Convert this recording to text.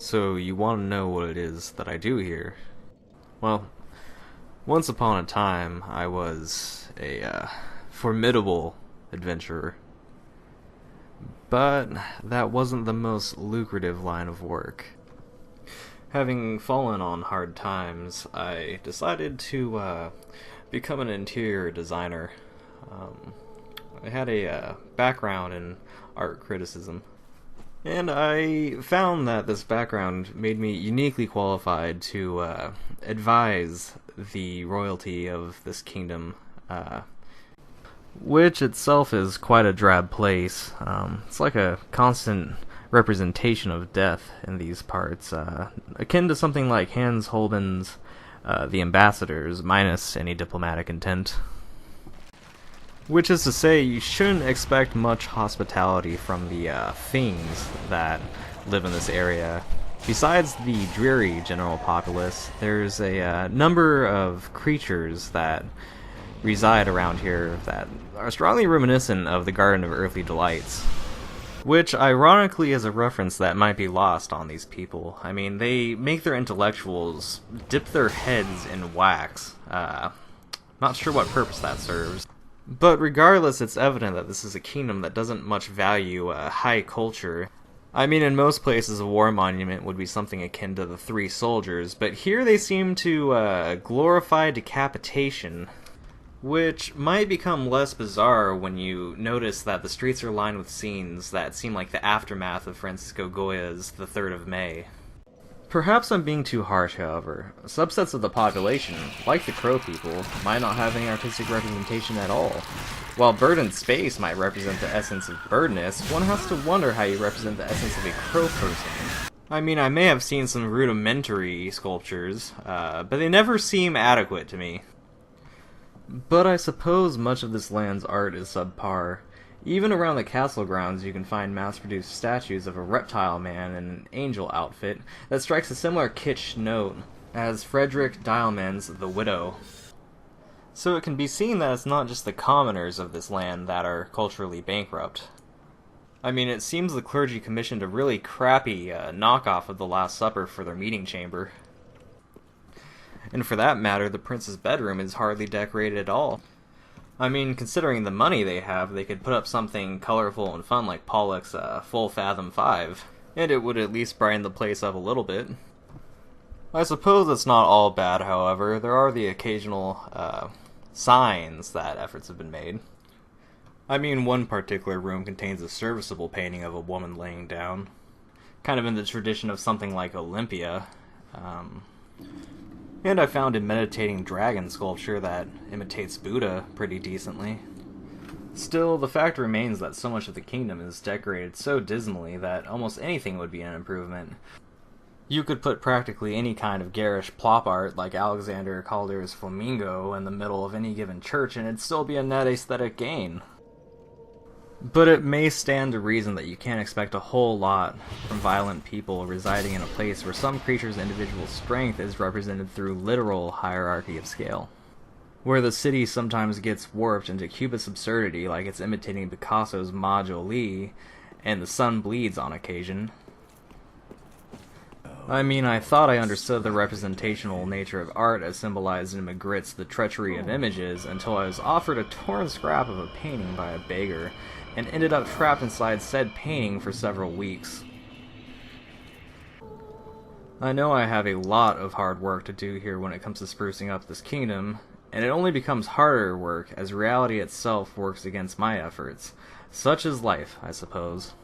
So you want to know what it is that I do here? Well, once upon a time, I was a formidable adventurer. But that wasn't the most lucrative line of work. Having fallen on hard times, I decided to become an interior designer. I had a background in art criticism. And I found that this background made me uniquely qualified to advise the royalty of this kingdom, which itself is quite a drab place. It's like a constant representation of death in these parts, akin to something like Hans Holbein's The Ambassadors, minus any diplomatic intent. Which is to say, you shouldn't expect much hospitality from the things that live in this area. Besides the dreary general populace, there's a number of creatures that reside around here that are strongly reminiscent of the Garden of Earthly Delights. Which, ironically, is a reference that might be lost on these people. I mean, they make their intellectuals dip their heads in wax. Not sure what purpose that serves. But regardless, it's evident that this is a kingdom that doesn't much value high culture. I mean, in most places, a war monument would be something akin to the Three Soldiers, but here they seem to glorify decapitation, which might become less bizarre when you notice that the streets are lined with scenes that seem like the aftermath of Francisco Goya's The 3rd of May. Perhaps I'm being too harsh, however. Subsets of the population, like the Crow people, might not have any artistic representation at all. While bird in space might represent the essence of birdness, one has to wonder how you represent the essence of a crow person. I mean, I may have seen some rudimentary sculptures, but they never seem adequate to me. But I suppose much of this land's art is subpar. Even around the castle grounds you can find mass-produced statues of a reptile man in an angel outfit that strikes a similar kitsch note as Frederick Dialman's The Widow. So it can be seen that it's not just the commoners of this land that are culturally bankrupt. I mean, it seems the clergy commissioned a really crappy knockoff of the Last Supper for their meeting chamber. And for that matter, the prince's bedroom is hardly decorated at all. I mean, considering the money they have, they could put up something colorful and fun like Pollock's Full Fathom 5, and it would at least brighten the place up a little bit. I suppose it's not all bad, however. There are the occasional signs that efforts have been made. I mean, one particular room contains a serviceable painting of a woman laying down, kind of in the tradition of something like Olympia. And I found a meditating dragon sculpture that imitates Buddha pretty decently. Still, the fact remains that so much of the kingdom is decorated so dismally that almost anything would be an improvement. You could put practically any kind of garish plop art like Alexander Calder's Flamingo in the middle of any given church and it'd still be a net aesthetic gain. But it may stand to reason that you can't expect a whole lot from violent people residing in a place where some creature's individual strength is represented through literal hierarchy of scale. Where the city sometimes gets warped into cubist absurdity like it's imitating Picasso's Ma Jolie, and the sun bleeds on occasion. I mean, I thought I understood the representational nature of art as symbolized in Magritte's The Treachery of Images until I was offered a torn scrap of a painting by a beggar, and ended up trapped inside said painting for several weeks. I know I have a lot of hard work to do here when it comes to sprucing up this kingdom, and it only becomes harder work as reality itself works against my efforts. Such is life, I suppose.